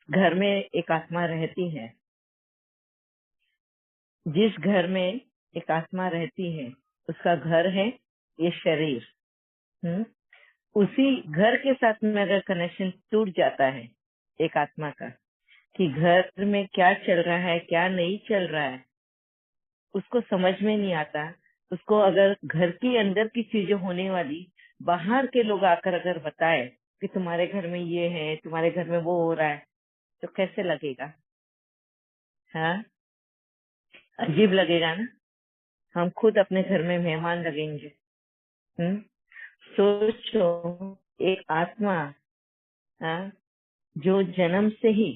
घर में एक आत्मा रहती है, जिस घर में एक आत्मा रहती है उसका घर है ये शरीर। हम्म उसी घर के साथ में अगर कनेक्शन टूट जाता है एक आत्मा का, कि घर में क्या चल रहा है क्या नहीं चल रहा है उसको समझ में नहीं आता। उसको अगर घर के अंदर की चीजें होने वाली बाहर के लोग आकर अगर बताए कि तुम्हारे घर में ये है, तुम्हारे घर में वो हो रहा है, तो कैसे लगेगा? हाँ, अजीब लगेगा ना। हम खुद अपने घर में मेहमान लगेंगे। हम्म सोचो, एक आत्मा, हाँ, जो जन्म से ही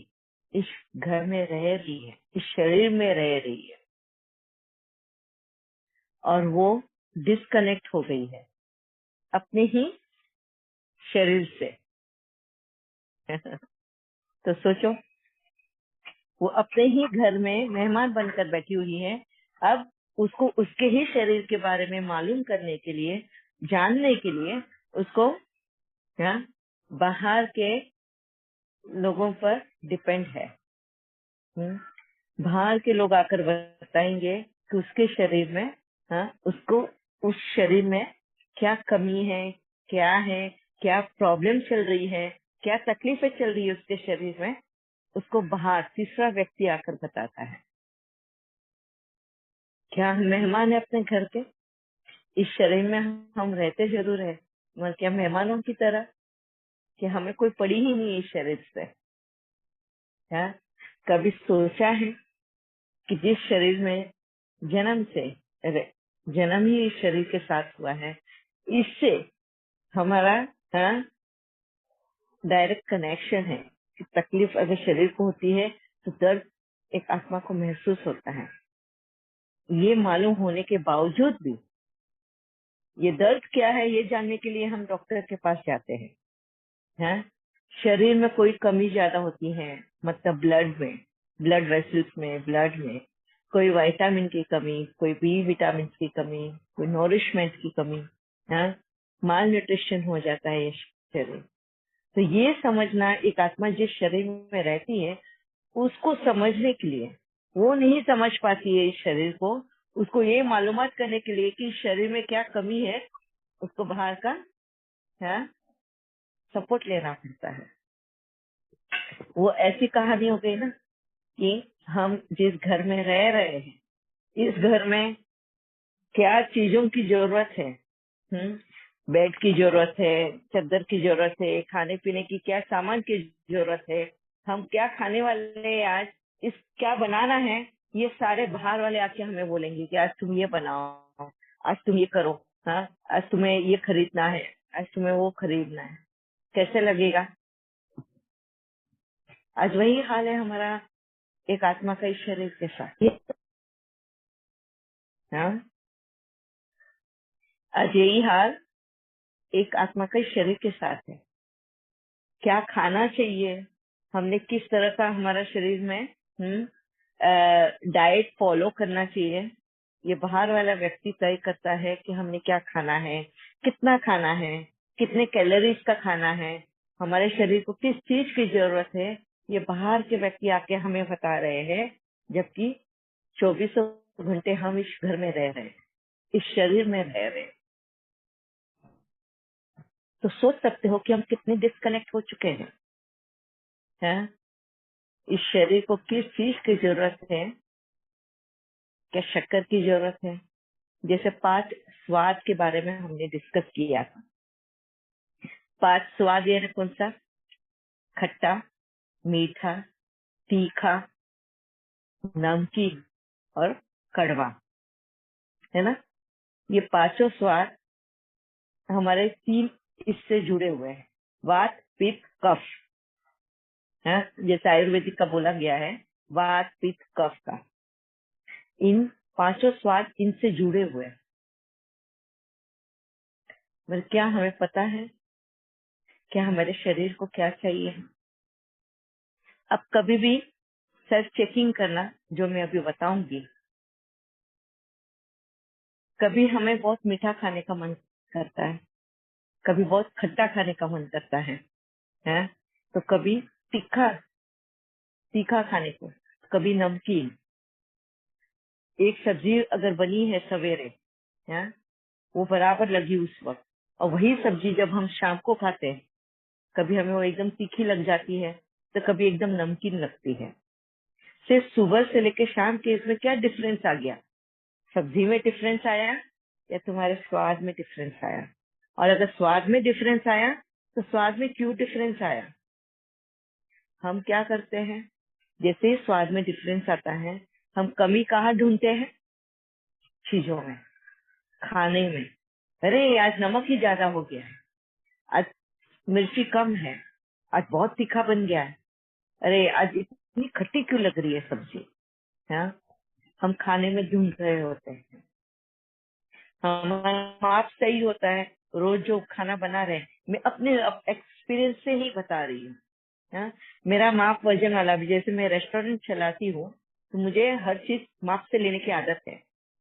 इस घर में रह रही है, इस शरीर में रह रही है, और वो डिस्कनेक्ट हो गई है अपने ही शरीर से। तो सोचो, वो अपने ही घर में मेहमान बनकर बैठी हुई है। अब उसको उसके ही शरीर के बारे में मालूम करने के लिए, जानने के लिए उसको, हाँ, बाहर के लोगों पर डिपेंड है। बाहर के लोग आकर बताएंगे कि उसके शरीर में, हाँ, उसको उस शरीर में क्या कमी है, क्या प्रॉब्लम चल रही है, क्या तकलीफें चल रही है उसके शरीर में। उसको बाहर तीसरा व्यक्ति आकर बताता है। क्या हम मेहमान है अपने घर के? इस शरीर में हम रहते जरूर है, मगर क्या मेहमानों की तरह? कि हमें कोई पड़ी ही नहीं इस शरीर से? क्या कभी सोचा है कि जिस शरीर में जन्म से जन्म ही इस शरीर के साथ हुआ है, इससे हमारा, हाँ, डायरेक्ट कनेक्शन है। कि तकलीफ अगर शरीर को होती है तो दर्द एक आत्मा को महसूस होता है। ये मालूम होने के बावजूद भी ये दर्द क्या है ये जानने के लिए हम डॉक्टर के पास जाते हैं। हैं? शरीर में कोई कमी ज्यादा होती है, मतलब ब्लड में, ब्लड वेसल्स में, ब्लड में कोई विटामिन की कमी, कोई बी विटामिन की कमी, कोई नोरिशमेंट की कमी, माल न्यूट्रिशन हो जाता है ये शरीर। तो ये समझना, एक आत्मा जिस शरीर में रहती है उसको समझने के लिए, वो नहीं समझ पाती है इस शरीर को, उसको ये मालूमात करने के लिए कि इस शरीर में क्या कमी है, उसको बाहर का, हाँ, सपोर्ट लेना पड़ता है। वो ऐसी कहानी हो गई ना कि हम जिस घर में रह रहे हैं, इस घर में क्या चीजों की जरूरत है। बेड की जरूरत है, चादर की जरूरत है, खाने पीने की क्या सामान की जरूरत है, हम क्या खाने वाले हैं आज, इस क्या बनाना है, ये सारे बाहर वाले आके हमें बोलेंगे कि आज तुम ये बनाओ, आज तुम ये करो, हाँ, आज तुम्हें ये खरीदना है, आज तुम्हें वो खरीदना है। कैसे लगेगा? आज वही हाल है हमारा एक आत्मा का इस शरीर के साथ। हाँ, आज यही हाल एक आत्मा का इस शरीर के साथ है। क्या खाना चाहिए, हमने किस तरह का हमारा शरीर में डाइट फॉलो करना चाहिए, ये बाहर वाला व्यक्ति तय करता है कि हमने क्या खाना है, कितना खाना है, कितने कैलोरीज का खाना है, हमारे शरीर को किस चीज की जरूरत है। ये बाहर के व्यक्ति आके हमें बता रहे हैं, जबकि 24 घंटे हम इस घर में रह रहे हैं, इस शरीर में रह रहे हैं। तो सोच सकते हो कि हम कितने डिस्कनेक्ट हो चुके हैं? इस शरीर को किस चीज की जरूरत है? क्या शक्कर की जरूरत है? जैसे 5 स्वाद के बारे में हमने डिस्कस किया था। 5 स्वाद ये कौन सा? खट्टा, मीठा, तीखा, नमकीन और कड़वा, है ना? ये पांचों स्वाद हमारे 3 इससे जुड़े हुए हैं, वात, पित्त, कफ। है जैसे आयुर्वेदिक का बोला गया है, वात, पित्त, कफ का। इन पांचों स्वाद इनसे जुड़े हुए हैं। पर क्या हमें पता है क्या हमारे शरीर को क्या चाहिए? अब कभी भी सेल्फ चेकिंग करना, जो मैं अभी बताऊंगी। कभी हमें बहुत मीठा खाने का मन करता है, कभी बहुत खट्टा खाने का मन करता है, तो कभी तीखा तीखा खाने को, कभी नमकीन। एक सब्जी अगर बनी है सवेरे, है, वो बराबर लगी उस वक्त, और वही सब्जी जब हम शाम को खाते हैं, कभी हमें वो एकदम तीखी लग जाती है, तो कभी एकदम नमकीन लगती है। सिर्फ सुबह से लेके शाम के इसमें क्या डिफरेंस आ गया? सब्जी में डिफरेंस आया या तुम्हारे स्वाद में डिफरेंस आया? और अगर स्वाद में डिफरेंस आया तो स्वाद में क्यों डिफरेंस आया? हम क्या करते हैं, जैसे ही स्वाद में डिफरेंस आता है, हम कमी कहाँ ढूंढते हैं? चीजों में, खाने में। अरे आज नमक ही ज्यादा हो गया है, आज मिर्ची कम है, आज बहुत तीखा बन गया है, अरे आज इतनी खट्टी क्यों लग रही है सब्जी। हाँ, हम खाने में ढूंढ रहे होते हैं। हमारा माप सही होता है, रोज जो खाना बना रहे हैं, मैं अपने एक्सपीरियंस से ही बता रही हूँ। हाँ, मेरा माप वजन वाला भी, जैसे मैं रेस्टोरेंट चलाती हूँ तो मुझे हर चीज माप से लेने की आदत है।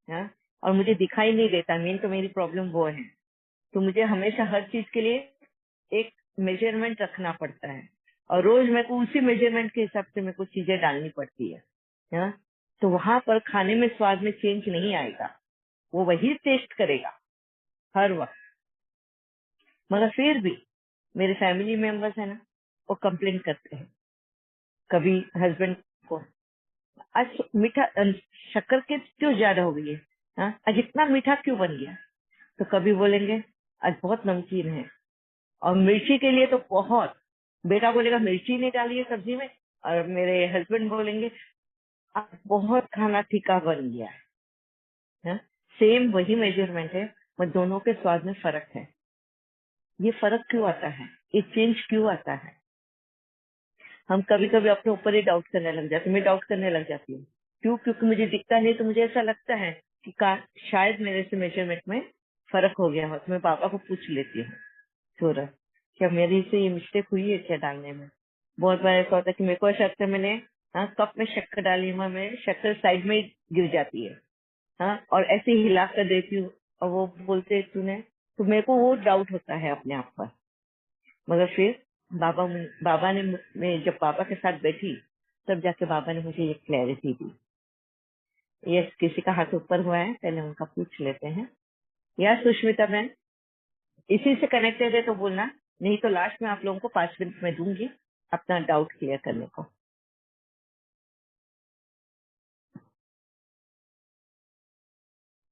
हाँ, और मुझे दिखाई नहीं देता, मेन तो मेरी प्रॉब्लम वो है। तो मुझे हमेशा हर चीज के लिए एक मेजरमेंट रखना पड़ता है, और रोज मेरे को उसी मेजरमेंट के हिसाब से मेरे को चीजें डालनी पड़ती है। हाँ, तो वहां पर खाने में स्वाद में चेंज नहीं आएगा, वो वही टेस्ट करेगा हर वक्त। मगर फिर भी मेरे फैमिली मेंबर्स है ना, वो कंप्लेन करते हैं कभी हस्बैंड को, आज मीठा शक्कर के क्यों ज्यादा हो गई है, हाँ, आज इतना मीठा क्यों बन गया? तो कभी बोलेंगे आज बहुत नमकीन है। और मिर्ची के लिए तो बहुत, बेटा बोलेगा मिर्ची नहीं डाली है सब्जी में, और मेरे हस्बैंड बोलेंगे आज बहुत खाना फीका बन गया है। सेम वही मेजरमेंट है, पर दोनों के स्वाद में फर्क है। ये फर्क क्यों आता है, ये चेंज क्यों आता है? हम कभी कभी अपने ऊपर ही डाउट करने लग जाते हैं, मैं डाउट करने लग जाती हूँ। क्यों? क्योंकि मुझे दिखता नहीं, तो मुझे ऐसा लगता है कि शायद मेरे से मेजरमेंट में फर्क हो गया हो, तो मैं पापा को पूछ लेती हूँ, थोड़ा क्या मेरी से ये मिस्टेक हुई है क्या डालने में? बहुत बार ऐसा होता है कि मेरे को ऐसा लगता है मैंने, हाँ, कप में शक्कर डाली, मैं शक्कर साइड में गिर जाती है, हाँ, और ऐसे ही हिला कर देती हूँ, और वो बोलते हैं तूने, तो मेरे को वो डाउट होता है अपने आप पर। मगर फिर बाबा ने, मैं जब पापा के साथ बैठी, तब जाके बाबा ने मुझे ये क्लैरिटी दी। ये किसी का हाथ ऊपर हुआ है, पहले उनका पूछ लेते हैं। या सुष्मिता बहन, इसी से कनेक्टेड है तो बोलना, नहीं तो लास्ट में आप लोगों को 5 मिनट में दूंगी अपना डाउट क्लियर करने को।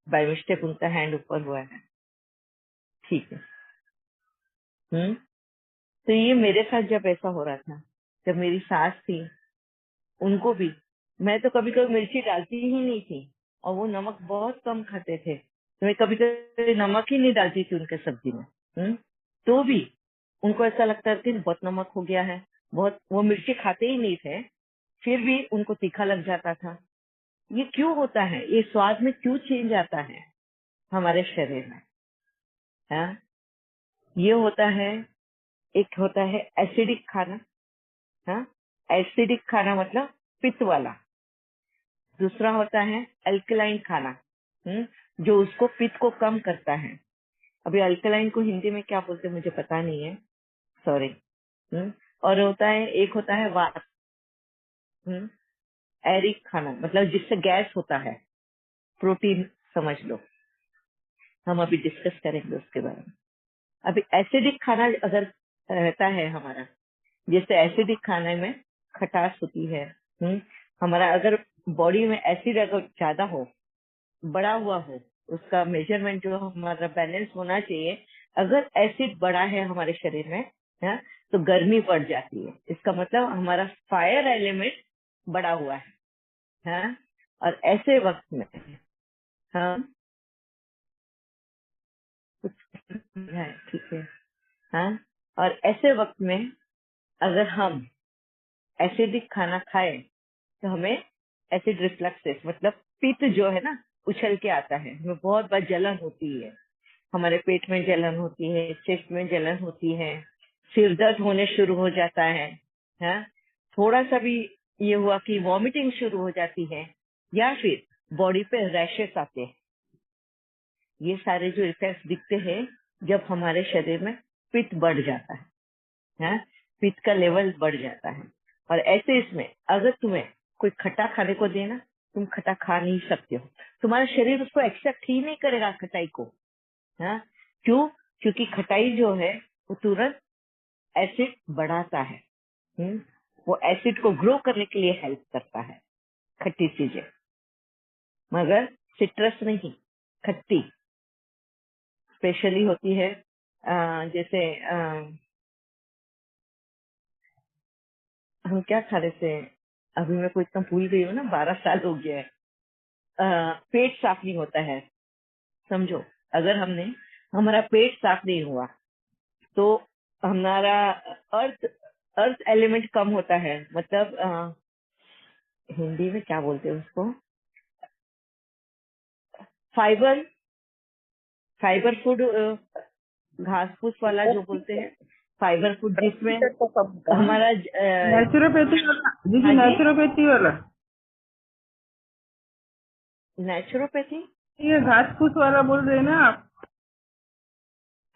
बाय मिस्टेक उनका हैंड ऊपर हुआ है, ठीक है। तो ये मेरे साथ जब ऐसा हो रहा था, जब मेरी सास थी, उनको भी, मैं तो कभी कभी मिर्ची डालती ही नहीं थी, और वो नमक बहुत कम खाते थे, तो मैं कभी कभी नमक ही नहीं डालती थी उनके सब्जी में। तो भी उनको ऐसा लगता था कि बहुत नमक हो गया है, बहुत, वो मिर्ची खाते ही नहीं थे, फिर भी उनको तीखा लग जाता था। ये क्यों होता है? ये स्वाद में क्यों चेंज आता है हमारे शरीर में? हाँ, ये होता है, एक होता है एसिडिक खाना। हाँ, एसिडिक खाना मतलब पित्त वाला। दूसरा होता है अल्कलाइन खाना, जो उसको पित्त को कम करता है। अभी अल्कलाइन को हिंदी में क्या बोलते हैं मुझे पता नहीं है, सॉरी। और होता है, एक होता है वात, एरिक खाना, मतलब जिससे गैस होता है, प्रोटीन समझ लो। हम अभी डिस्कस करेंगे उसके बारे में। अभी एसिडिक खाना अगर रहता है हमारा, जैसे एसिडिक खाने में खटास होती है, हमारा अगर बॉडी में एसिड अगर ज्यादा हो, बड़ा हुआ हो, उसका मेजरमेंट जो हमारा बैलेंस होना चाहिए, अगर एसिड बढ़ा है हमारे शरीर में, है, तो गर्मी बढ़ जाती है। इसका मतलब हमारा फायर एलिमेंट बढ़ा हुआ है। और ऐसे वक्त में हम कुछ है, ठीक है, हाँ, और ऐसे वक्त में अगर हम एसिडिक खाना खाए, तो हमें एसिड रिफ्लक्सेस, मतलब पित्त जो है ना, उछल के आता है, हमें बहुत बार जलन होती है, हमारे पेट में जलन होती है, चेस्ट में जलन होती है, सिर दर्द होने शुरू हो जाता है, थोड़ा सा भी ये हुआ कि वॉमिटिंग शुरू हो जाती है, या फिर बॉडी पे रैशेस आते हैं। ये सारे जो इफेक्ट्स दिखते हैं जब हमारे शरीर में पित्त बढ़ जाता है, पित्त का लेवल बढ़ जाता है। और ऐसे इसमें अगर तुम्हें कोई खट्टा खाने को देना, तुम खट्टा खा नहीं सकते हो, तुम्हारा शरीर उसको एक्सेप्ट ही नहीं करेगा खटाई को। हाँ, क्यों? क्योंकि खटाई जो है वो तुरंत एसिड बढ़ाता है। वो एसिड को ग्रो करने के लिए हेल्प करता है खट्टी चीजें, मगर सिट्रस नहीं। खट्टी स्पेशली होती है जैसे हम क्या खा रहे थे, अभी मैं को इतना भूल गई हूँ ना, 12 साल हो गया है। पेट साफ नहीं होता है, समझो। अगर हमारा पेट साफ नहीं हुआ तो हमारा अर्थ अर्थ एलिमेंट कम होता है, मतलब हिंदी में क्या बोलते हैं उसको, फाइबर फाइबर फूड, घास फूस वाला जो बोलते हैं, फाइबर फूड, जिसमें हमारा नेचुरोपैथी वाला दीदी, हाँ जी, नेचुरोपैथी वाला, नेचुरोपैथी। ये घास फूस वाला बोल रहे हैं ना आप?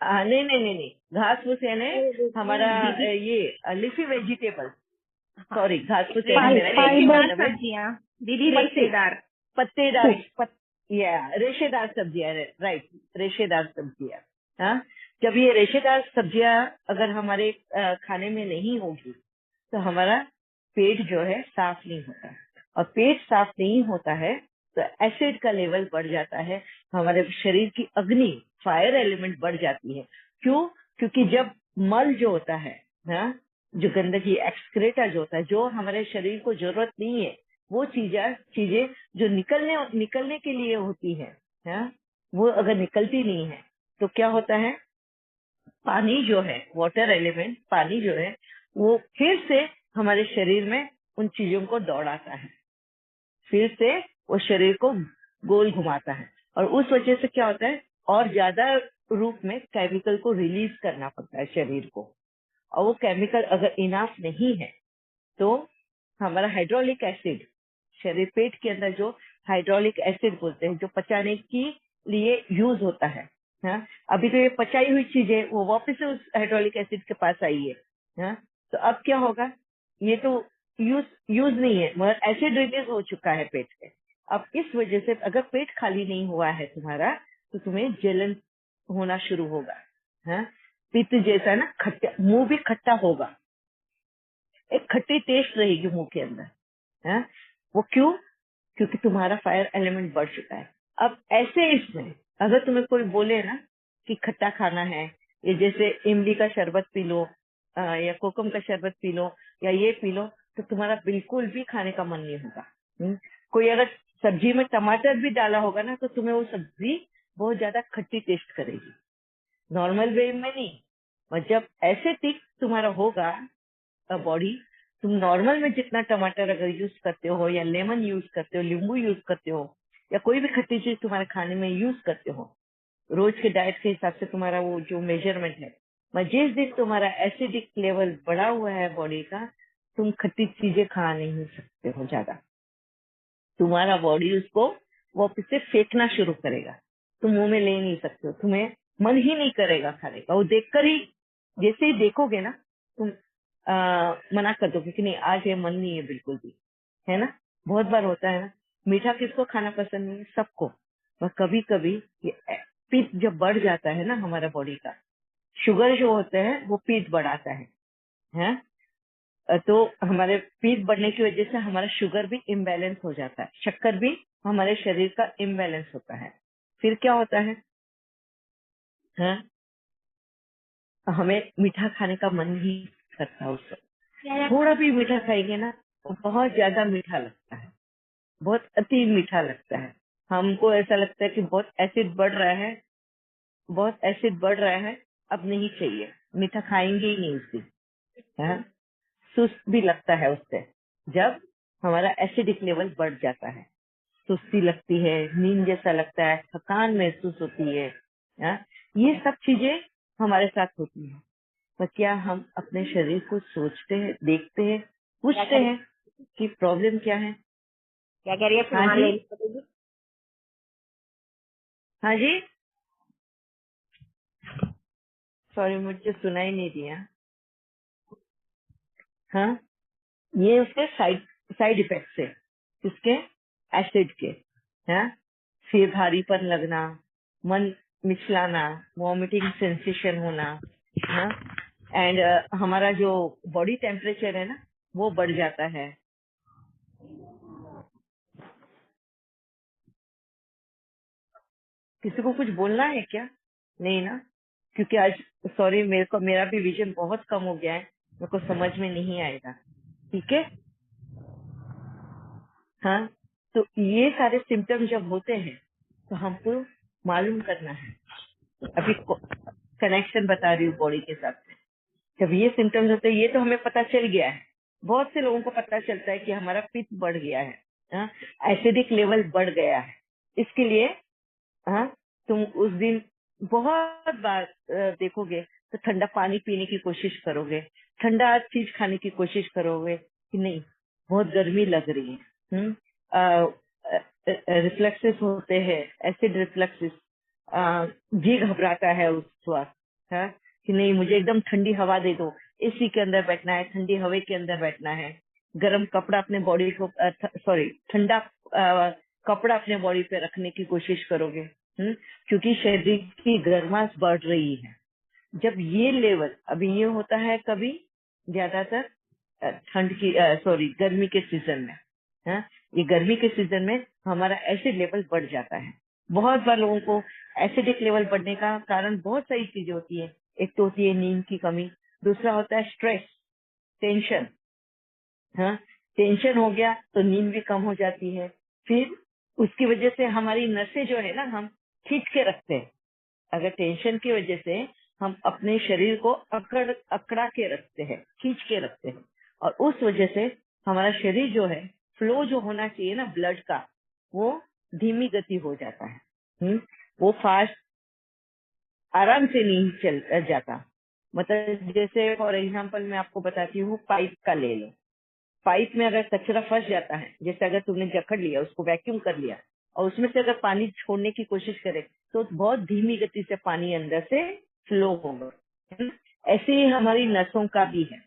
नहीं नहीं नहीं नहीं, घास फूस यानी हमारा ये लीफी वेजिटेबल, सॉरी, घास फूस यानी मेरा यही फाइबर मतलब है, सब्जियां दीदी, पत्ते रेशेदार। पत्तेदार या रेशेदार सब्जियां, राइट, रेशेदार सब्जियां। हाँ, जब ये रेशेदार सब्जियां अगर हमारे खाने में नहीं होगी तो हमारा पेट जो है साफ नहीं होता, और पेट साफ नहीं होता है तो एसिड का लेवल बढ़ जाता है, हमारे शरीर की अग्नि, फायर एलिमेंट बढ़ जाती है। क्यों? क्योंकि जब मल जो होता है, हाँ, जो गंदगी, एक्सक्रेटा जो होता है, जो हमारे शरीर को जरूरत नहीं है, वो चीजें जो निकलने के लिए होती है, हाँ, वो अगर निकलती नहीं है तो क्या होता है, पानी जो है, वाटर एलिमेंट, पानी जो है, वो फिर से हमारे शरीर में उन चीजों को दौड़ाता है, फिर से वो शरीर को गोल घुमाता है, और उस वजह से क्या होता है, और ज्यादा रूप में केमिकल को रिलीज करना पड़ता है शरीर को, और वो केमिकल अगर इनाफ नहीं है तो हमारा हाइड्रोलिक एसिड, शरीर पेट के अंदर जो हाइड्रोलिक एसिड बोलते हैं, जो पचाने के लिए यूज होता है, हाँ, अभी तो ये पचाई हुई चीज है, वो वापस से उस हाइड्रोलिक एसिड के पास आई है, हाँ, तो अब क्या होगा, ये तो यूज यूज नहीं है, मगर एसिड रिलीज हो चुका है पेट से। अब इस वजह से अगर पेट खाली नहीं हुआ है तुम्हारा तो तुम्हें जलन होना शुरू होगा, हाँ, पित्त जैसा ना, खट्टा, मुंह भी खट्टा होगा, एक खट्टी टेस्ट रहेगी मुंह के अंदर, है। वो क्यों? क्योंकि तुम्हारा फायर एलिमेंट बढ़ चुका है। अब ऐसे इसमें अगर तुम्हें कोई बोले ना कि खट्टा खाना है, ये जैसे इमली का शरबत पी लो, या कोकम का शरबत पी लो, या ये पी लो, तो तुम्हारा बिल्कुल भी खाने का मन नहीं होगा। कोई अगर सब्जी में टमाटर भी डाला होगा ना तो तुम्हें वो सब्जी बहुत ज्यादा खट्टी टेस्ट करेगी, नॉर्मल वे में नहीं। और जब एसिडिक तुम्हारा होगा बॉडी, तुम नॉर्मल में जितना टमाटर अगर यूज करते हो, या लेमन यूज करते हो, नींबू यूज करते हो, या कोई भी खट्टी चीज तुम्हारे खाने में यूज करते हो, रोज के डाइट के हिसाब से तुम्हारा वो जो मेजरमेंट है, मैं जिस दिन तुम्हारा एसिडिक लेवल बढ़ा हुआ है बॉडी का, तुम खट्टी चीजें खा नहीं सकते हो ज्यादा, तुम्हारा बॉडी उसको वापस से फेंकना शुरू करेगा, तुम मुंह में ले नहीं सकते हो, तुम्हें मन ही नहीं करेगा खाने का, वो देखकर ही, जैसे ही देखोगे ना तुम मना कर दोगे कि नहीं, आज ये मन नहीं है बिल्कुल भी, है ना। बहुत बार होता है ना, मीठा किसको खाना पसंद नहीं है, सबको, पर कभी कभी पित्त जब बढ़ जाता है ना हमारा बॉडी का, शुगर जो होता है वो पित्त बढ़ाता है। तो हमारे पीठ बढ़ने की वजह से हमारा शुगर भी इम्बैलेंस हो जाता है, शक्कर भी हमारे शरीर का इम्बैलेंस होता है। फिर क्या होता है, हाँ? हमें मीठा खाने का मन ही करता है उसको, थोड़ा भी मीठा खाएंगे ना वो बहुत ज्यादा मीठा लगता है, बहुत अति मीठा लगता है, हमको ऐसा लगता है कि बहुत एसिड बढ़ रहा है, बहुत एसिड बढ़ रहा है, अब नहीं चाहिए, मीठा खाएंगे ही नहीं उस दिन, हाँ? सुस्त भी लगता है उससे, जब हमारा एसिडिक लेवल बढ़ जाता है, सुस्ती लगती है, नींद जैसा लगता है, थकान महसूस होती है, हाँ? ये सब चीजें हमारे साथ होती हैं, पर क्या हम अपने शरीर को सोचते हैं, देखते हैं, पूछते हैं कि प्रॉब्लम क्या है? क्या कह रही है, फिर हाँ वहाँ जी, ले लीजिए। हाँ जी, सॉरी मुझे सुनाई नहीं दिया। हाँ, ये उसके साइड इफेक्ट्स है, किसके? एसिड के। हाँ, सिर भारीपन लगना, मन मिचलाना, वॉमिटिंग सेंसेशन होना, हाँ, एंड हमारा जो बॉडी टेम्परेचर है ना वो बढ़ जाता है। किसी को कुछ बोलना है क्या? नहीं ना? क्योंकि आज, सॉरी, मेरा भी विजन बहुत कम हो गया है, मेरे को समझ में नहीं आएगा। ठीक है। हाँ, तो ये सारे सिम्टम्स जब होते हैं तो हमको मालूम करना है। अभी कनेक्शन बता रही हूँ बॉडी के साथ में। जब ये सिम्टम्स होते हैं, ये तो हमें पता चल गया है, बहुत से लोगों को पता चलता है कि हमारा पित्त बढ़ गया है, हाँ, एसिडिक लेवल बढ़ गया है। इसके लिए, हाँ, तुम उस दिन बहुत बार देखोगे तो ठंडा पानी पीने की कोशिश करोगे, ठंडा चीज खाने की कोशिश करोगे कि नहीं बहुत गर्मी लग रही है। रिफ्लेक्सेस होते हैं, एसिड रिफ्लेक्सेस, जी घबराता है उस वक्त, हाँ, कि नहीं मुझे एकदम ठंडी हवा दे दो, एसी के अंदर बैठना है, ठंडी हवा के अंदर बैठना है, गर्म कपड़ा अपने बॉडी को, सॉरी, ठंडा कपड़ा अपने बॉडी पे रखने की कोशिश करोगे, क्योंकि शरीर की गर्माश बढ़ रही है। जब ये लेवल, अभी ये होता है कभी ज्यादातर ठंड की, सॉरी, गर्मी के सीजन में, हाँ, ये गर्मी के सीजन में हमारा एसिड लेवल बढ़ जाता है। बहुत बार लोगों को एसिडिक लेवल बढ़ने का कारण बहुत सारी चीजें होती है। एक तो होती है नींद की कमी, दूसरा होता है स्ट्रेस, टेंशन, हाँ, टेंशन हो गया तो नींद भी कम हो जाती है। फिर उसकी वजह से हमारी नसें जो है ना, हम खींच के रखते हैं। अगर टेंशन की वजह से हम अपने शरीर को अकड़ा के रखते हैं, खींच के रखते हैं, और उस वजह से हमारा शरीर जो है, फ्लो जो होना चाहिए ना ब्लड का, वो धीमी गति हो जाता है। वो फास्ट, आराम से नहीं चल जाता। मतलब जैसे फॉर एग्जांपल मैं आपको बताती हूँ, पाइप का ले लो। पाइप में अगर कचरा फंस जाता है, जैसे अगर तुमने जकड़ लिया, उसको वैक्यूम कर लिया, और उसमें से अगर पानी छोड़ने की कोशिश करे तो बहुत धीमी गति से पानी अंदर से फ्लो होगा, है ना? ऐसे ही हमारी नसों का भी है।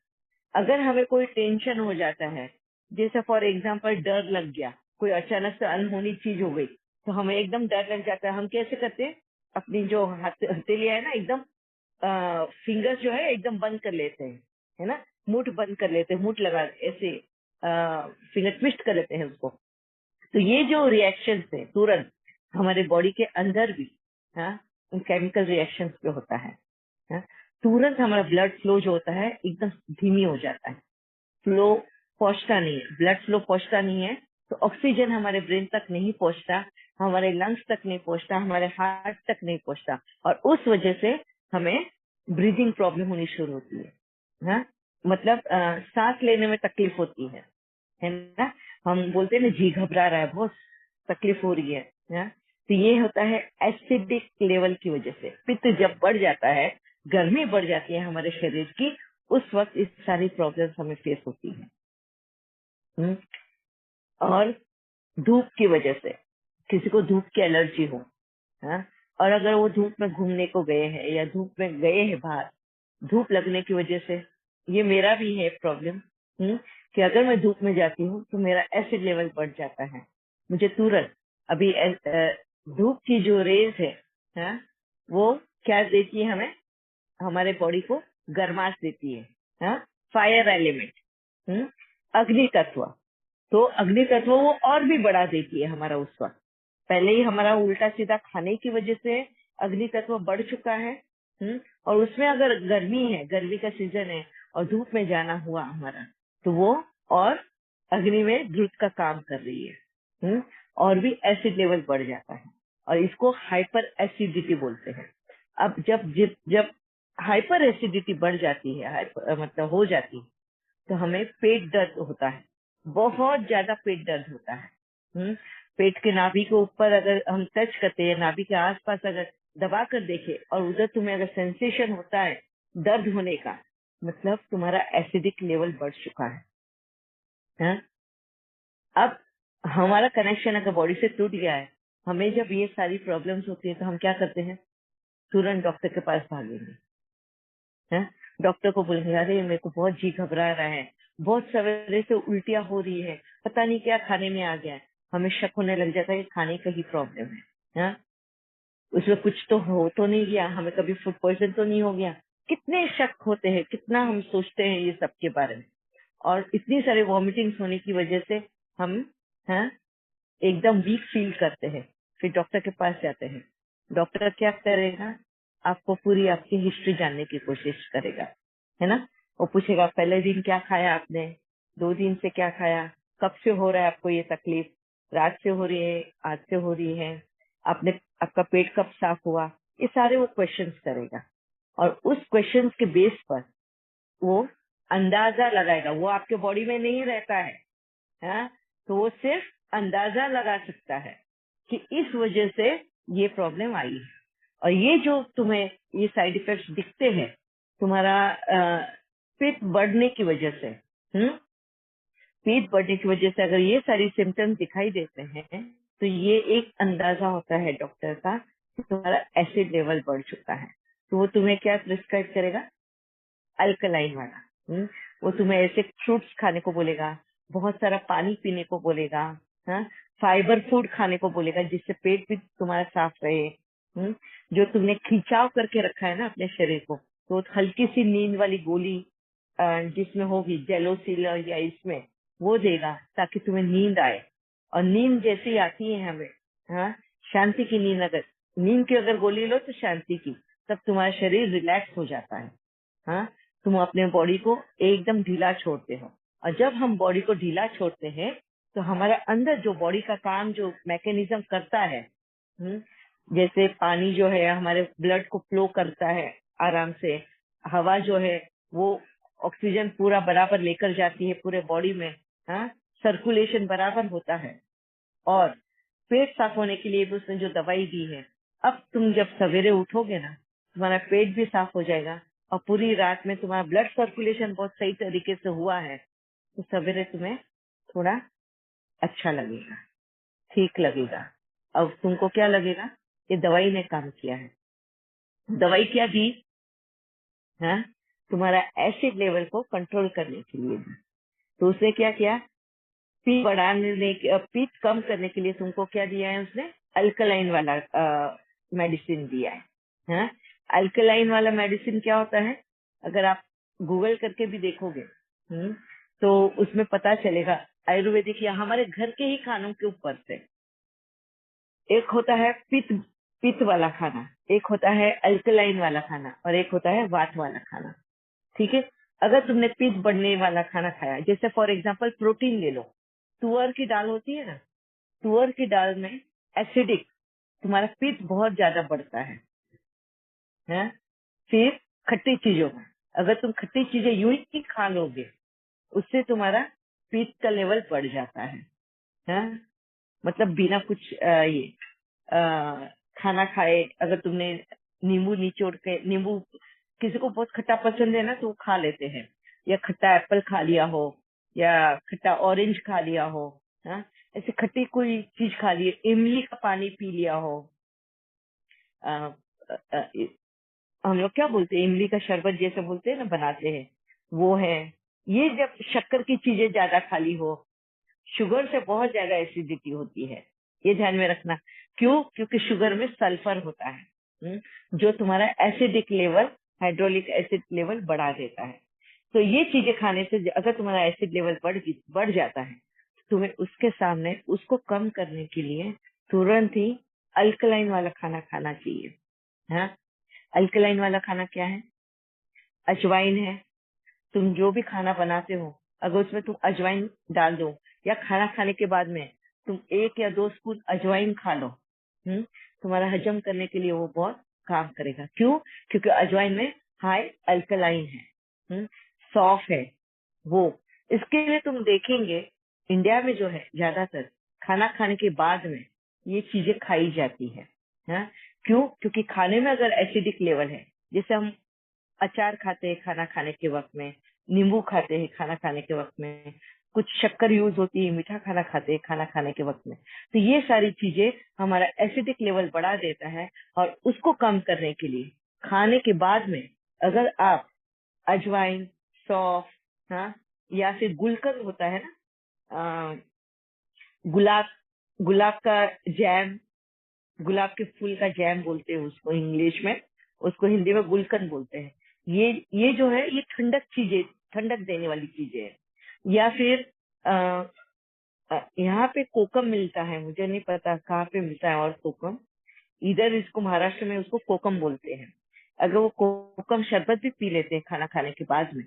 अगर हमें कोई टेंशन हो जाता है, जैसे फॉर एग्जाम्पल डर लग गया, कोई अचानक से अनहोनी चीज हो गई, तो हमें एकदम डर लग जाता है। हम कैसे करते हैं? अपनी जो हथेलियां है ना, एकदम फिंगर्स जो है एकदम बंद कर लेते हैं, है ना, मुठ बंद कर लेते हैं, मुठ लगा ऐसे फिंगर ट्विस्ट कर लेते हैं उसको। तो ये जो रिएक्शन है तुरंत हमारे बॉडी के अंदर भी, हाँ, उन केमिकल रिएक्शन पे होता है, हाँ, तुरंत हमारा ब्लड फ्लो जो होता है एकदम धीमी हो जाता है। फ्लो पहुंचता नहीं है, ब्लड फ्लो पहुंचता नहीं है, तो ऑक्सीजन हमारे ब्रेन तक नहीं पहुंचता, हमारे लंग्स तक नहीं पहुंचता, हमारे हार्ट तक नहीं पहुंचता, और उस वजह से हमें ब्रीदिंग प्रॉब्लम होनी शुरू होती है, हाँ? मतलब सांस लेने में तकलीफ होती है ना? हम बोलते हैं ना, जी घबरा रहा है, बहुत तकलीफ हो रही है, हाँ? तो ये होता है एसिडिक लेवल की वजह से। पित्त जब बढ़ जाता है, गर्मी बढ़ जाती है हमारे शरीर की, उस वक्त इस सारी प्रॉब्लम्स हमें फेस होती है। हम्म? और धूप की वजह से, किसी को धूप की एलर्जी हो, हाँ, और अगर वो धूप में घूमने को गए हैं या धूप में गए हैं बाहर, धूप लगने की वजह से, ये मेरा भी है प्रॉब्लम, कि अगर मैं धूप में जाती हूँ तो मेरा एसिड लेवल बढ़ जाता है। मुझे तुरंत अभी धूप की जो रेज है, हाँ, वो क्या देती है हमें? हमारे बॉडी को गर्माश देती है, हाँ, फायर एलिमेंट, अग्नि तत्व। तो अग्नि तत्व वो और भी बढ़ा देती है हमारा उस वक्त। पहले ही हमारा उल्टा सीधा खाने की वजह से अग्नि तत्व बढ़ चुका है, और उसमें अगर गर्मी है, गर्मी का सीजन है, और धूप में जाना हुआ हमारा, तो वो और अग्नि में द्रुत का काम कर रही है, और भी एसिड लेवल बढ़ जाता है, और इसको हाइपर एसिडिटी बोलते हैं। अब जब हाइपर एसिडिटी बढ़ जाती है, मतलब हो जाती है, तो हमें पेट दर्द होता है, बहुत ज्यादा पेट दर्द होता है। पेट के नाभि के ऊपर अगर हम टच करते हैं, नाभि के आसपास अगर दबा कर देखे, और उधर तुम्हें अगर सेंसेशन होता है दर्द होने का, मतलब तुम्हारा एसिडिक लेवल बढ़ चुका है, हाँ? अब हमारा कनेक्शन अगर बॉडी से टूट गया है, हमें जब ये सारी प्रॉब्लम्स होती है तो हम क्या करते हैं? तुरंत डॉक्टर के पास भागेंगे, है? डॉक्टर को बोलेंगे, अरे मेरे को बहुत जी घबरा रहा है, बहुत सवेरे से उल्टियां हो रही है, पता नहीं क्या खाने में आ गया है, हमें शक होने लग जाता है कि खाने का ही प्रॉब्लम है। हाँ, उसमें कुछ तो हो तो नहीं गया, हमें कभी फूड पॉइजन तो नहीं हो गया। कितने शक होते हैं, कितना हम सोचते हैं ये सब के बारे में। और इतनी सारे वॉमिटिंग्स होने की वजह से हम, हाँ, एकदम वीक फील करते हैं। फिर डॉक्टर के पास जाते हैं। डॉक्टर क्या करेगा, आपको पूरी आपकी हिस्ट्री जानने की कोशिश करेगा, है ना। वो पूछेगा पहले दिन क्या खाया आपने, 2 दिन से क्या खाया, कब से हो रहा है आपको ये तकलीफ, रात से हो रही है, आज से हो रही है, आपका पेट कब साफ हुआ, ये सारे वो क्वेश्चंस करेगा। और उस क्वेश्चंस के बेस पर वो अंदाजा लगाएगा। वो आपके बॉडी में नहीं रहता है, हाँ, तो वो सिर्फ अंदाजा लगा सकता है कि इस वजह से ये प्रॉब्लम आई है। और ये जो तुम्हें ये साइड इफेक्ट्स दिखते हैं तुम्हारा पेट बढ़ने की वजह से, पेट बढ़ने की वजह से अगर ये सारी सिम्टम्स दिखाई देते हैं तो ये एक अंदाजा होता है डॉक्टर का कि तुम्हारा एसिड लेवल बढ़ चुका है। तो वो तुम्हें क्या प्रिस्क्राइब करेगा, अल्कलाइन वाला। वो तुम्हें ऐसे फ्रूट्स खाने को बोलेगा, बहुत सारा पानी पीने को बोलेगा, हाँ, फाइबर फूड खाने को बोलेगा जिससे पेट भी तुम्हारा साफ रहे। जो तुमने खिंचाव करके रखा है ना अपने शरीर को, तो हल्की सी नींद वाली गोली जिसमें होगी जेलोसिल या इसमें, वो देगा ताकि तुम्हें नींद आए। और नींद जैसी आती है हमें, हाँ, शांति की नींद, अगर नींद की अगर गोली लो तो शांति की, तब तुम्हारा शरीर रिलैक्स हो जाता है। हाँ, तुम अपने बॉडी को एकदम ढीला छोड़ते हो। और जब हम बॉडी को ढीला छोड़ते हैं तो हमारा अंदर जो बॉडी का काम जो मैकेनिज्म करता है, जैसे पानी जो है हमारे ब्लड को फ्लो करता है आराम से, हवा जो है वो ऑक्सीजन पूरा बराबर लेकर जाती है पूरे बॉडी में, हाँ, सर्कुलेशन बराबर होता है। और पेट साफ होने के लिए भी उसने जो दवाई दी है, अब तुम जब सवेरे उठोगे ना, तुम्हारा पेट भी साफ हो जाएगा और पूरी रात में तुम्हारा ब्लड सर्कुलेशन बहुत सही तरीके से हुआ है, तो सवेरे तुम्हें थोड़ा अच्छा लगेगा, ठीक लगेगा। अब तुमको क्या लगेगा, ये दवाई ने काम किया है। दवाई क्या दी, हाँ, तुम्हारा एसिड लेवल को कंट्रोल करने के लिए दी। तो उसने क्या किया, पीठ बढ़ाने पीठ कम करने के लिए तुमको क्या दिया है उसने, अल्कलाइन वाला मेडिसिन दिया है। हाँ, अल्कलाइन वाला मेडिसिन क्या होता है, अगर आप गूगल करके भी देखोगे, तो उसमें पता चलेगा आयुर्वेदिक या हमारे घर के ही खानों के ऊपर से। एक होता है पित्त पित्त वाला खाना, एक होता है अल्कलाइन वाला खाना, और एक होता है वात वाला खाना। ठीक है, अगर तुमने पित्त बढ़ने वाला खाना खाया, जैसे फॉर एग्जांपल प्रोटीन ले लो, तुअर की दाल होती है ना, तुअर की दाल में एसिडिक, तुम्हारा पित्त बहुत ज्यादा बढ़ता है, हैं? फिर खट्टी चीजों में, अगर तुम खट्टी चीजें यूं ही खा लोगे, उससे तुम्हारा पित्त का लेवल बढ़ जाता है, हैं? मतलब बिना कुछ खाना खाए अगर तुमने नींबू निचोड़ के, नींबू किसी को बहुत खट्टा पसंद है ना तो वो खा लेते हैं, या खट्टा एप्पल खा लिया हो, या खट्टा ऑरेंज खा लिया हो, हाँ, ऐसे खट्टी कोई चीज खा ली, इमली का पानी पी लिया हो, अ, अ, हम लोग क्या बोलते हैं, इमली का शरबत जैसे बोलते हैं ना, बनाते हैं, वो है। ये जब शक्कर की चीजें ज्यादा खा ली हो, शुगर से बहुत ज्यादा एसिडिटी होती है, ये ध्यान में रखना। क्यों, क्योंकि शुगर में सल्फर होता है, जो तुम्हारा acidic level, hydraulic acid level बढ़ा देता है। तो ये चीजें खाने से अगर तुम्हारा एसिड लेवल बढ़ जाता है, तुम्हें उसके सामने उसको कम करने के लिए तुरंत ही अल्कलाइन वाला खाना खाना चाहिए। हाँ, अल्कलाइन वाला खाना क्या है, अजवाइन है। तुम जो भी खाना बनाते हो, अगर उसमें तुम अजवाइन डाल दो, या खाना खाने के बाद में तुम 1 या 2 स्पून अजवाइन खा लो, तुम्हारा हजम करने के लिए वो बहुत काम करेगा। क्यों, क्योंकि अजवाइन में हाई अल्कलाइन है, सॉफ्ट है वो। इसके लिए तुम देखेंगे इंडिया में जो है ज्यादातर खाना खाने के बाद में ये चीजें खाई जाती है। हाँ? क्यों, क्योंकि खाने में अगर एसिडिक लेवल है, जैसे हम अचार खाते हैं खाना खाने के वक्त में, नींबू खाते हैं खाना खाने के वक्त में, कुछ शक्कर यूज होती है, मीठा खाना खाते हैं खाना खाने के वक्त में, तो ये सारी चीजें हमारा एसिडिक लेवल बढ़ा देता है। और उसको कम करने के लिए खाने के बाद में अगर आप अजवाइन, सौंफ, हाँ, या फिर गुलकंद होता है ना, गुलाब गुलाब का जैम, गुलाब के फूल का जैम बोलते हैं उसको इंग्लिश में, उसको हिंदी में गुलकंद बोलते हैं। ये जो है ये ठंडक देने वाली चीजें है। या फिर यहाँ पे कोकम मिलता है, मुझे नहीं पता कहाँ पे मिलता है, और कोकम इधर इसको महाराष्ट्र में उसको कोकम बोलते हैं। अगर वो कोकम शरबत भी पी लेते हैं खाना खाने के बाद में,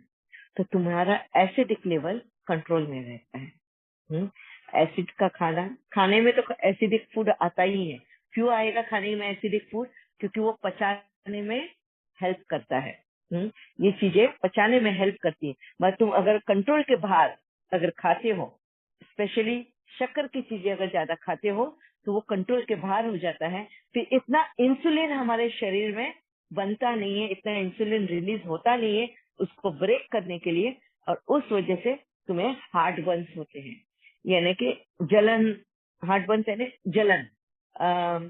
तो तुम्हारा एसिडिक लेवल कंट्रोल में रहता है। एसिड का खाने में तो एसिडिक फूड आता ही है। क्यों आएगा खाने में एसिडिक फूड? क्योंकि वो पचाने में हेल्प करता है। ये चीजें पचाने में हेल्प करती है। मगर तुम अगर कंट्रोल के बाहर अगर खाते हो, स्पेशली शक्कर की चीजें अगर ज्यादा खाते हो, तो वो कंट्रोल के बाहर हो जाता है। फिर इतना इंसुलिन हमारे शरीर में बनता नहीं है, इतना इंसुलिन रिलीज होता नहीं है उसको ब्रेक करने के लिए, और उस वजह से तुम्हें हार्ट बर्न्स होते हैं, यानी कि जलन। हार्ट बर्न्स यानी जलन,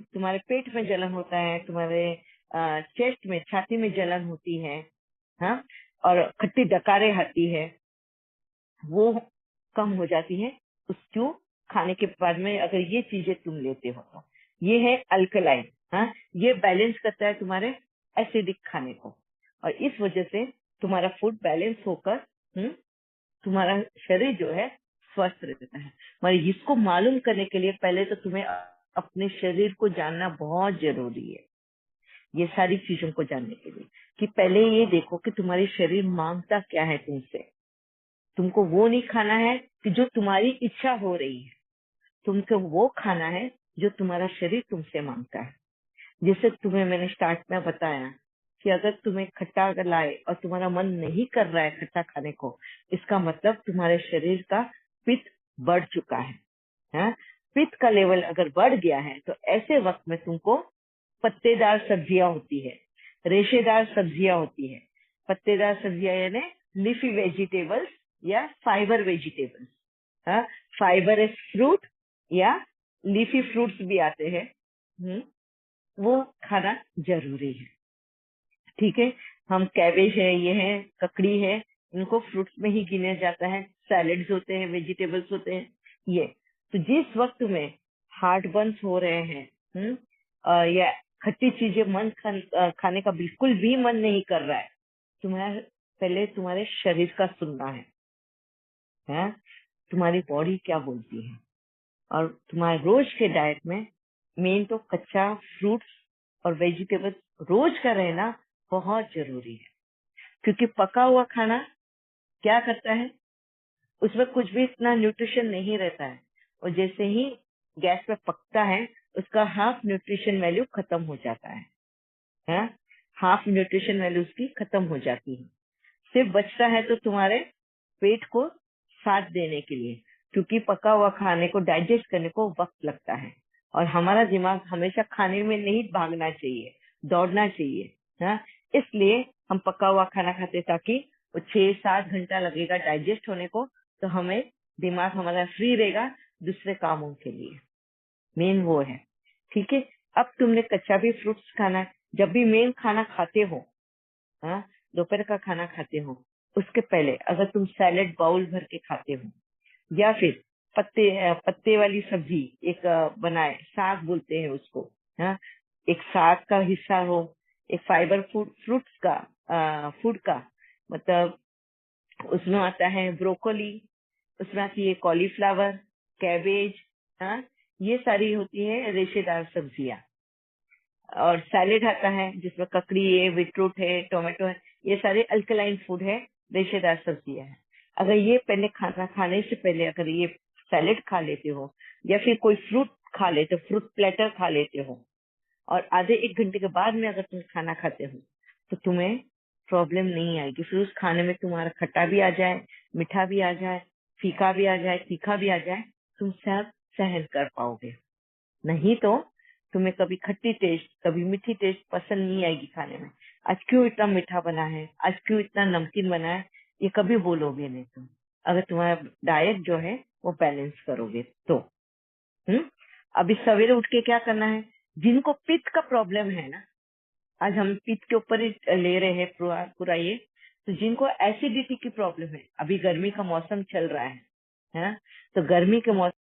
तुम्हारे पेट में जलन होता है, तुम्हारे चेस्ट में, छाती में जलन होती है, हाँ, और खट्टी डकारें आती है, वो कम हो जाती है उसको खाने के बाद में अगर ये चीजें तुम लेते हो तो। ये है अल्कलाइन, हाँ, ये बैलेंस करता है तुम्हारे एसिडिक खाने को, और इस वजह से तुम्हारा फूड बैलेंस होकर तुम्हारा शरीर जो है स्वस्थ रहता है। मगर इसको मालूम करने के लिए पहले तो तुम्हें अपने शरीर को जानना बहुत जरूरी है। ये सारी चीजों को जानने के लिए कि पहले ये देखो कि तुम्हारी शरीर मांगता क्या है तुमसे। तुमको वो नहीं खाना है कि जो तुम्हारी इच्छा हो रही है, तुमको वो खाना है जो तुम्हारा शरीर तुमसे मांगता है। जैसे तुम्हें मैंने स्टार्ट में बताया कि अगर तुम्हें खट्टा अगर लाए और तुम्हारा मन नहीं कर रहा है खट्टा खाने को, इसका मतलब तुम्हारे शरीर का पित्त बढ़ चुका है, हाँ? पित्त का लेवल अगर बढ़ गया है तो ऐसे वक्त में तुमको पत्तेदार सब्जियां होती है, रेशेदार सब्जियां होती है। पत्तेदार सब्जियां यानी लीफी वेजिटेबल्स या फाइबर वेजिटेबल्स, हाँ, फाइबर इज फ्रूट या लीफी फ्रूट्स भी आते हैं, वो खाना जरूरी है। ठीक है, हम कैबेज है, ये है, ककड़ी है, इनको फ्रूट्स में ही गिने जाता है। सैलेड्स होते हैं, वेजिटेबल्स होते हैं ये। तो जिस वक्त में हार्ट बर्न्स हो रहे हैं, या खट्टी चीजें खाने का बिल्कुल भी मन नहीं कर रहा है, तुम्हारा पहले तुम्हारे शरीर का सुनना है, तुम्हारी बॉडी क्या बोलती है। और तुम्हारे रोज के डाइट में मेन तो कच्चा फ्रूट्स और वेजिटेबल्स रोज का रहना बहुत जरूरी है। क्योंकि पका हुआ खाना क्या करता है, उसमें कुछ भी इतना न्यूट्रिशन नहीं रहता है, और जैसे ही गैस पे पकता है उसका हाफ न्यूट्रिशन वैल्यू खत्म हो जाता है, हाफ न्यूट्रिशन वैल्यू उसकी खत्म हो जाती है। सिर्फ बचता है तो तुम्हारे पेट को साथ देने के लिए, क्योंकि पका हुआ खाने को डाइजेस्ट करने को वक्त लगता है, और हमारा दिमाग हमेशा खाने में नहीं भागना चाहिए, दौड़ना चाहिए, हाँ। इसलिए हम पका हुआ खाना खाते ताकि वो 6-7 घंटा लगेगा डाइजेस्ट होने को, तो हमें दिमाग हमारा फ्री रहेगा दूसरे कामों के लिए। मेन वो है। ठीक है, अब तुमने कच्चा भी फ्रूट्स खाना है। जब भी मेन खाना खाते हो, हाँ, दोपहर का खाना खाते हो, उसके पहले अगर तुम सैलेड बाउल भर के खाते हो, या फिर पत्ते वाली सब्जी एक बनाए, साग बोलते हैं उसको, हाँ, एक साग का हिस्सा हो, एक फाइबर फ्रूट्स का फूड का मतलब, उसमें आता है ब्रोकोली, उसमें आती है कॉलीफ्लावर, कैबेज, हाँ, ये सारी होती है रेशेदार सब्जियां। और सैलेड आता है जिसमें ककड़ी है, बीटरूट है, टोमेटो है, ये सारे अल्कलाइन फूड है, रेशेदार सब्जियां है। अगर ये पहले खाना खाने से पहले अगर ये सैलेड खा लेते हो, या फिर कोई फ्रूट खा लेते हो, फ्रूट प्लेटर खा लेते हो, और आधे 1 घंटे के बाद में अगर तुम खाना खाते हो, तो तुम्हें प्रॉब्लम नहीं आएगी। फिर उस खाने में तुम्हारा खट्टा भी आ जाए, मीठा भी आ जाए, फीका भी आ जाए, तीखा भी आ जाए, तुम सब सहन कर पाओगे। नहीं तो तुम्हें कभी खट्टी टेस्ट, कभी मीठी टेस्ट पसंद नहीं आएगी खाने में। आज क्यों इतना मीठा बना है, आज क्यों इतना नमकीन बना है, ये कभी बोलोगे नहीं तुम, अगर तुम्हारा डाइट जो है वो बैलेंस करोगे तो। अभी सवेरे उठ के क्या करना है, जिनको पित्त का प्रॉब्लम है ना, आज हम पित्त के ऊपर ही ले रहे हैं पूरा ये, तो जिनको एसिडिटी की प्रॉब्लम है, अभी गर्मी का मौसम चल रहा है, तो गर्मी के मौसम